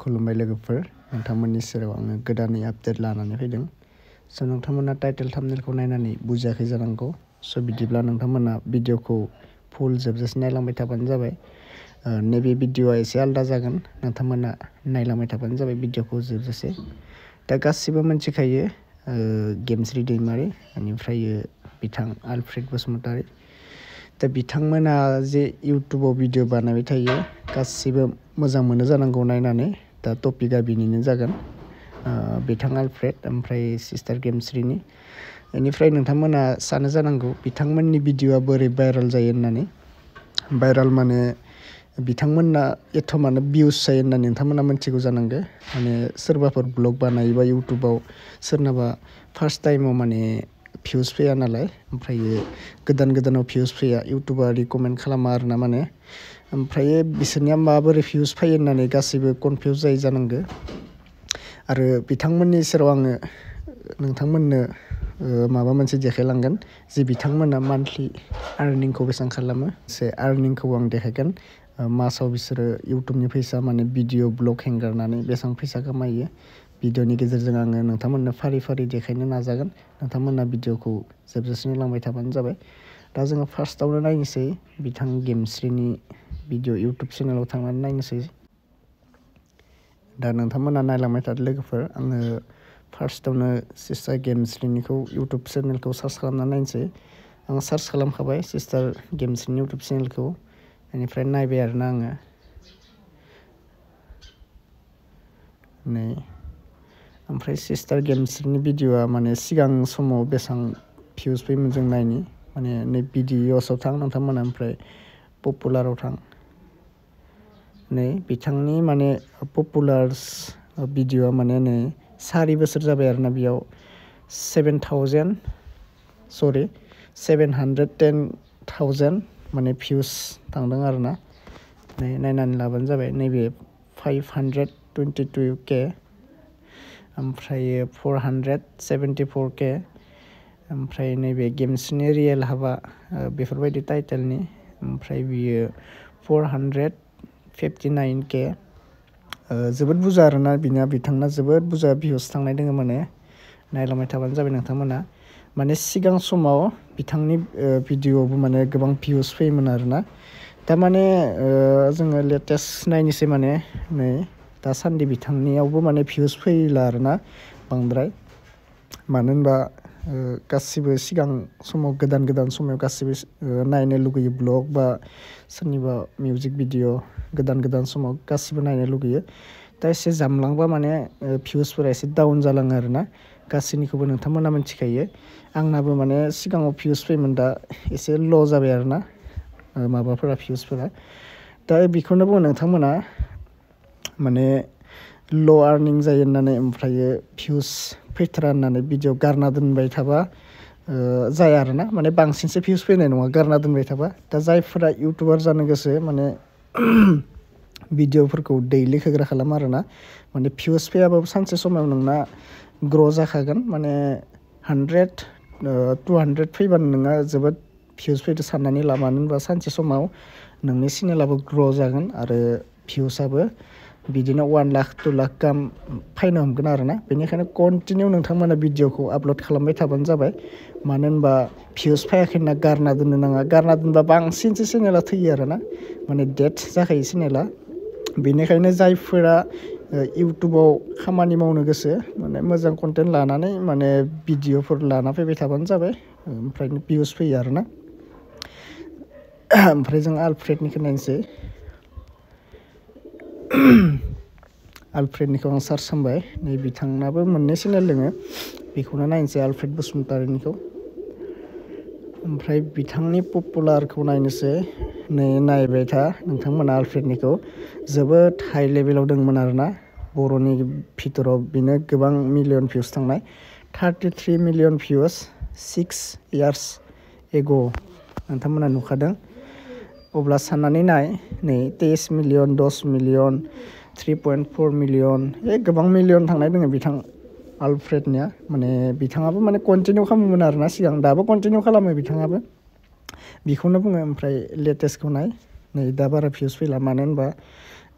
खुलुमबाय लोगोफोर, नोंथांमोननि सेराव आङो गोदानै आपडेट लानानै फैदों। स' नोंथांमोना टाइटेल थाम्बनेलखौ नायनानै बुजियाखै जानांगौ। स' बिदिब्ला नोंथांमोना भिडिअखौ फुल जोबजासे नायलांबाय थाबानो जाबाय। नैबे भिडिअआ एसे आलादा जागोन, नोंथांमोना नायलांबाय थाबानो जाबाय भिडिअखौ जोबजासे। दा गासिबो मिथिखायो गेमस्रि दैमारि, बेनिफ्राय बिथां आलफ्रेड बसुमतारी। दा बिथांमोना जे इउटुबाव भिडिअ बानायबाय थायो, गासिबो मोजां मोनो जानांगौ नायनानै। दा टपिकआ बिनिनो जागोन, बिथां आलफ्रेड ओमफ्राय सिस्टार गेमस्रिनि। बेनिफ्राय नोंथांमोना सानो जानांगौ बिथांमोननि भिडिअआ बोरै भाइरेल जायो होननानै। भाइरेल माने बिथांमोना एथ'मानो भिउस जायो होननानै नोंथांमोना मिथिगौ जानांगौ। माने सोरबाफोर ब्लग बानायोबा इउटुबाव सोरनाबा फार्स्ट टाइमाव माने भिउस फैया नालाय, ओमफ्राय गोदानाव भिउस फैया, इउटुबा रिकमेन्ड खालामा आरोना माने। ओमफ्राय बिसोरनिया माबोरै भिउस फैयो होननानै गासैबो कनफिउस जायो जानांगौ। आरो बिथांमोननि सेराव आङो नोंथांमोननो माबा मोनसे देखायलांगोन जे बिथांमोना मान्थलि आर्निंखौ बेसेबां खालामो। से आर्निंखौ आं देखायगोन, मासाव बिसोरो इउटुबनि फैसा माने भिडिअ ब्लग हेंगारनानै बेसेबां फैसा खामायो। भिडिअनि गेजेरजों आङो नोंथांमोननो फारि फारि देखायनो नाजागोन। नोंथांमोना भिडिअखौ जोबजासे नायलांबाय थाबानो जाबाय। दा जोङो फार्स्टआवनो नायनोसै बिथां गेमस्रिनि भिडिअ इउटुब चेनेलाव थांनानै नायनोसै। दा नोंथांमोना नायलांबाय थादो लोगोफोर। आङो फार्स्टआवनो सिस्टार गेमस्रिनिखौ इउटुब चेनेलखौ सार्च खालामना नायनोसै। आं सार्च खालामखाबाय सिस्टार गेमस्रिनि इउटुब चेनेलखौ, बेनिफ्राय नायबाय आरोना आङो। ओमफ्राय सिस्टार गेमस्रिनि भिडिअआ माने सिगां समाव बेसेबां भिउस फैयोमोन जों नायनि। माने नै भिडिअसआव थां नोंथांमोना, ओमफ्राय पपुलाराव थां। नै बिथांनि माने पपुलार्स भिडिअआ माने नै 4 बोसोर जाबाय आरोना। बेयाव 710,000 माने भिउस थांदों आरोना। नै नायनानै लाबानो जाबाय। नैबे 522K, ओमफ्राय 474K, ओमफ्राय नैबे गेमस्रिनि रियेल हाबा बेफोरबायदि टाइटेलनि, ओमफ्राय बियो 459K। जोबोद बुरजा आरोना बिथांना जोबोद बुरजा भिउस थांनाय दङ माने। नायलांबाय थाबानो जाबाय नोंथांमोना। माने सिगां समाव बिथांनि भिडिअआवबो माने गोबां भिउस फैयोमोन आरोना। थारमाने जोङो लेटेस्ट नायनोसै माने नै दासान्दि बिथांनियावबो माने भिउस फैला आरोना बांद्राय। मानो होनबा गासिबो सिगां समाव गोदान समाव गासिबो नायनो लुगैयो ब्लग बा सोरनिबा मिउजिक भिडिअ। गोदान समाव गासिबो नायनो लुगैयो। दा एसे जामलांबा माने भिउसफोरा एसे डाउन जालाङो आरोना। गासैनिखौबो नोंथांमोना मिथिखायो। आंनाबो माने सिगाङाव भिउस फैयोमोन, दा एसे ल' जाबाय आरोना माबाफोरा भिउसफोरा। दा बेखौनो बुङो नोंथांमोना माने ल' आर्निं जायो होननानै, ओमफ्राय भिउस फैथारा होननानै भिडिअ गारना दोनबाय थाबा जाया आरोना। माने बांसिनसो भिउस फैनाय नङा गारना दोनबाय थाबा। दा जायफोरा इउटुबार जानो गोसो माने भिडिअफोरखौ दैलि होग्रा खालाम आरोना। माने भिउस फैयाबाबो सानसे समाव नोंना ग्र' जाखागोन। माने 100-200 फैबानो नोंहा जोबोद भिउस फैदो साननानै ला। मानो होनबा सानसे समाव नोंनि चेनेलाबो ग्र' जागोन आरो भिउसआबो बिदिनो 1 लाख 2 लाख गाहाम फैनो हमगोन आरोना। बेनिखायनो कन्टिनिउ नोंथांमोना भिडिअखौ आपल'ड खालामबाय थाबानो जाबाय। मानो होनबा भिउस फैयाखै होनना गारना दोननो नाङा। गारना दोनबा बांसिनसो चेनेला थैयो आरोना, माने डेथ जाखायो चेनेला। बेनिखायनो जायफोरा इउटुबाव खामानि मावनो गोसो माने मोजां कन्टेन्ट लानानै माने भिडिअफोर लाना फैबाय थाबानो जाबाय, ओमफ्राय भिउस फैयो आरोना। ओमफ्राय जों आलफ्रेडनिखौ नायनोसै। आलफ्रेडनिखौ आं सार्च खालामबाय। नै बिथांनाबो मोननै चेनेल दङ, बेखौनो नायनोसै आलफ्रेड बसुमतारीनिखौ। ओमफ्राय बिथांनि पपुलारखौ नायनोसै। नै नायबाय था नोंथांमोना आलफ्रेडनिखौ। जोबोद हाइ लेभेलाव दंमोन आरोना। बर'नि भितराव बेनो गोबां मिलियन भिउस थांनाय। 33 मिलियन भिउस 6 years ago नोंथांमोना नुखादों। अब्ला साननानै नाय, नै 23 मिलियन, 10 मिलियन, 3.4 मिलियन, गोबां मिलियन थांनाय दङ बिथां आलफ्रेडनिया। माने बिथाङाबो माने कन्टिनिउ खालामोमोन आरोना सिगां, दाबो कन्टिनिउ खालामो बिथाङाबो। बेखौनो बुङो। ओमफ्राय लेटेस्टखौ नाय, नै दा बारा भिउस फैला। मानो होनबा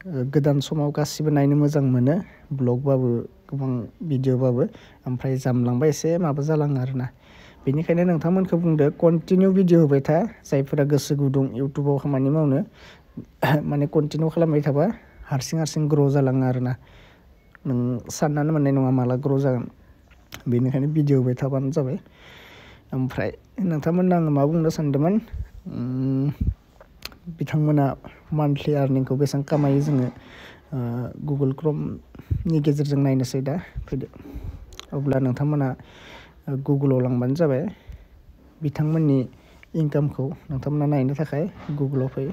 गोदान समाव गासिबो नायनो मोजां मोनो ब्लगबाबो गोबां भिडिअबाबो ओमफ्राय जामलांबा एसे माबा जालाङो आरोना बेनिखायनो नोंथांमोनखौ बुंदो कन्टिनिउ भिडिअ होबाय था जायफोरा गोसो गुदुं इउटुबाव खामानि मावनो माने कन्टिनिउ खालामबाय थाबा हारसिं ग्र' जालाङो आरोना नों साननानै मोननाय नङा माला ग्र' जागोन बेनिखायनो भिडिअ होबाय थाबानो जाबाय ओमफ्राय नोंथांमोननो आङो मा बुंनो सानदोंमोन बिथांमोना मान्थलि आर्निंखौ बेसेबां खामायो जोङो गुगोल क्रोमनि गेजेरजों नायनोसै दा फैदो अब्ला नोंथांमोना गुगोलाव लांबानो जाबाय बिथांमोननि इनकामखौ नोंथांमोना नायनो थाखाय गुगोलाव फै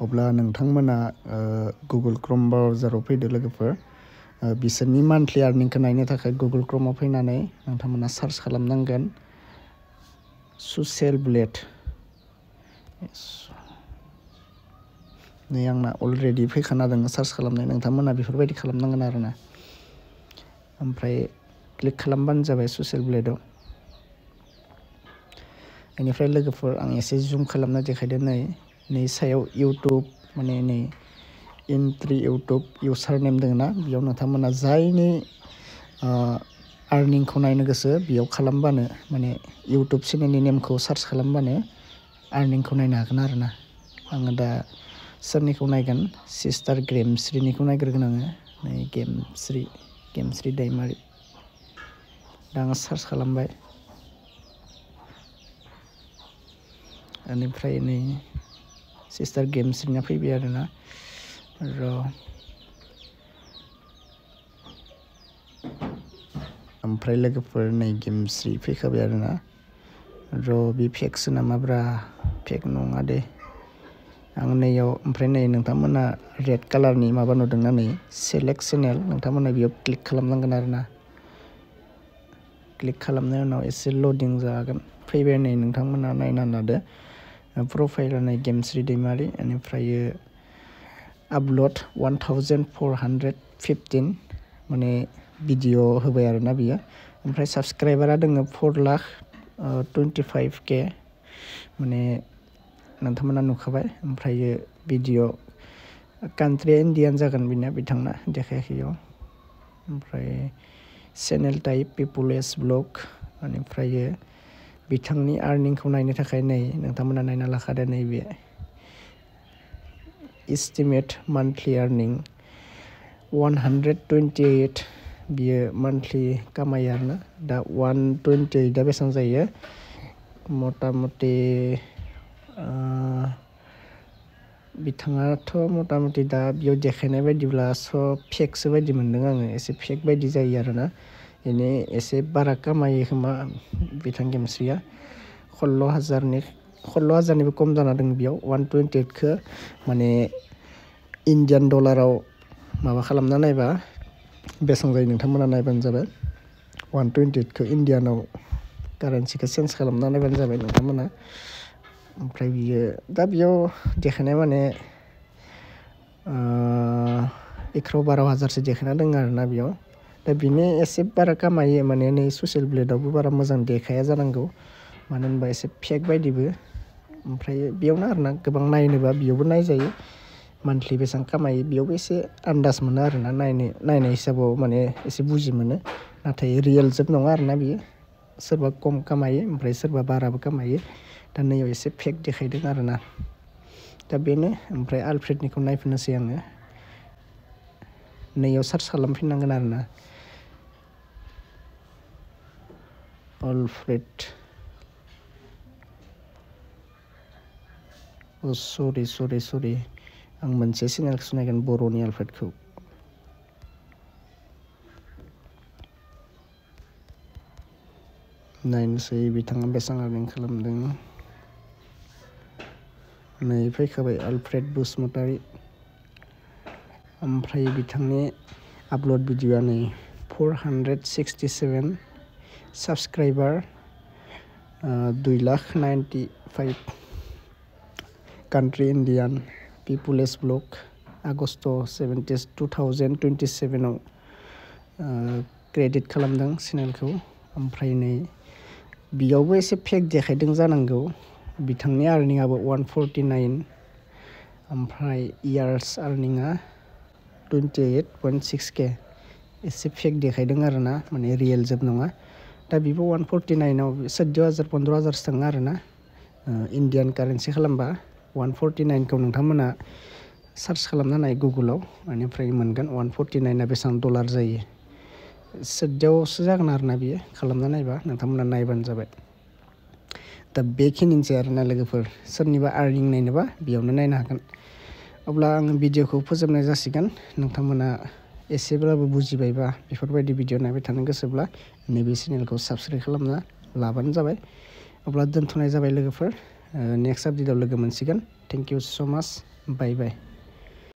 अब्ला नोंथांमोना गुगोल क्रोम ब्राउजाराव फैदो लोगोफोर बिसोरनि मान्थलि आर्निंखौ नायनो थाखाय गुगोल क्रोमाव फैनानै नोंथांमोना सार्च खालामनांगोन ससियेल ब्लेड नै आंना अलरेडि फैखाना दङ सार्च खालामनाय नोंथांमोना बेफोरबायदि खालामनांगोन आरोना ओमफ्राय क्लिक खालामबानो जाबाय ससियेल ब्लेडआव बेनिफ्राय लोगोफोर आं एसे जुम खालामना देखायदो नै सायाव इउटुब माने नै एन्ट्रि इउटुब इउसार नेम दङ ना बेयाव नोंथांमोना जायनि आर्निंखौ नायनो गोसो बेयाव खालामबानो माने इउटुब चेनेलनि नेमखौ सार्च खालामबानो आर्निंखौ नायनो हागोन आरोना आङो दा सोरनिखौ नायगोन सिस्टार गेमस्रिनिखौ नायग्रोगोन आङो नै गेमस्रि दैमारि दा आङो सार्च खालामबाय बेनिफ्राय नै सिस्टार गेमस्रिना फैबाय आरोना ओमफ्राय लोगोफोर नै गेमस्रि फैखाबाय आरोना बे फेकसो नामाब्रा फेक नङा दे आं नैयाव ओमफ्राय नै नोंथांमोना रेड कालारनि माबा नुदोंना नै सेलेक्ट चेनेल नोंथांमोना बेयाव क्लिक खालामनांगोन आरोना क्लिक खालामनायनि उनाव एसे लडिं जागोन फैबाय नै नोंथांमोना नायना लादो प्रफाइला नै गेमस्रि दैमारि बेनिफ्राय आपल'ड 1415 माने भिडिअ होबाय आरोना बियो ओमफ्राय साबसक्राइबारा दङ 4,25,000 माने नोंथांमोना नुखाबाय ओमफ्राय भिडिअ कान्ट्रिया इन्डियान जागोन बिनिया बिथांना देखायाखै इयाव ओमफ्राय चेनेल टाइप पिपुलेस ब्लग बेनिफ्राय बिथांनि आर्निंखौ नायनो थाखाय नै नोंथांमोना नायना लाखादो नैबे एस्टिमेट मान्थलि आर्निं 128 बियो मान्थलि कामायो आरोना दा 128 बेसेबां जायो मथा मथि बिथाङाथ' मथा मथि दा बेयाव देखायनाय बायदिब्ला सब फेकसो बायदि मोनदों आङो एसे फेक बायदि जायो आरोना बेनो एसे बारा कामायो खोमा बिथां गेमस्रिया 16,000निबो खम जाना दं बेयाव 128खौ माने इन्डियान डलाराव माबा खालामना नायबा बेसेबां जायो नोंथांमोना नायबानो जाबाय 128खौ इन्डियानाव कारेन्सिखौ चेन्ज खालामना नायबानो जाबाय नोंथांमोना ओमफ्राय बियो दा बेयाव देखायनाय माने 11-12 हाजारसो देखायना दङ आरोना बेयाव दा बेनो एसे बारा कामायो माने नै ससियेल ब्लेडआवबो बारा मोजां देखाया जानांगौ मानो होनबा एसे फेक बायदिबो ओमफ्राय बेयावनो आरोना गोबां नायनोबा बेयावबो नायजायो मान्थलि बेसेबां कामायो बेयावबो एसे आन्दाज मोनो आरोना नायनाय हिसाबाव माने एसे बुजि मोनो नाथाय रियेल जोब नङा आरोना बियो सोरबा खम कामायो ओमफ्राय सोरबा बाराबो कामायो दा नैयाव एसे फेक देखायदों आरोना दा बेनो ओमफ्राय आलफ्रेडनिखौ नायफिननोसै आङो नैयाव सार्च खालामफिननांगोन आरोना आलफ्रेड सरि आं मोनसे चेनेलखौसो नायगोन बर'नि आलफ्रेडखौ नायनोसै बिथाङा बेसेबां आर्निं खालामदों नै फैखाबाय आलफ्रेड बसुमतारी ओमफ्राय बिथांनि आपल'ड भिडिअआ नै 467 साबसक्राइबार 2,95,000 कान्ट्रि इन्डियान पिपुलेस ब्लग आगस्ट 2027 आव क्रेडिट खालामदों चेनेलखौ ओमफ्राय नै बेयावबो एसे फेक देखायदों जानांगौ बिथांनि आर्निंआबो 149 ओमफ्राय इयार्स आर्निंआ 28.6K एसे फेक देखायदों आरोना माने रियेल जोब नङा दा बेबो 149आव 14,000 15,000सो थाङो आरोना इन्डियान कारेन्सि खालामबा 149खौ नोंथांमोना सार्च खालामना नाय गुगोलाव बेनिफ्राय मोनगोन 149आ बेसेबां डलार जायो 14,000सो जागोन आरोना बियो खालामना नायबा नोंथांमोना नायबानो जाबाय दा बेखिनिसै आरोना लोगोफोर सोरनिबा आर्निं नायनोबा बेयावनो नायनो हागोन अब्ला आं भिडिअखौ फोजोबनाय जासिगोन नोंथांमोना एसेब्लाबो बुजिबायबा बेफोरबायदि भिडिअ नायबाय थानो गोसोब्ला नैबे चेनेलखौ साबस्क्राइब खालामना लाबानो जाबाय अब्ला दोनथ'नाय जाबाय लोगोफोर नेक्स्ट आपडेटआव लोगो मोनसिगोन थेंक इउ स' माच बाय बाय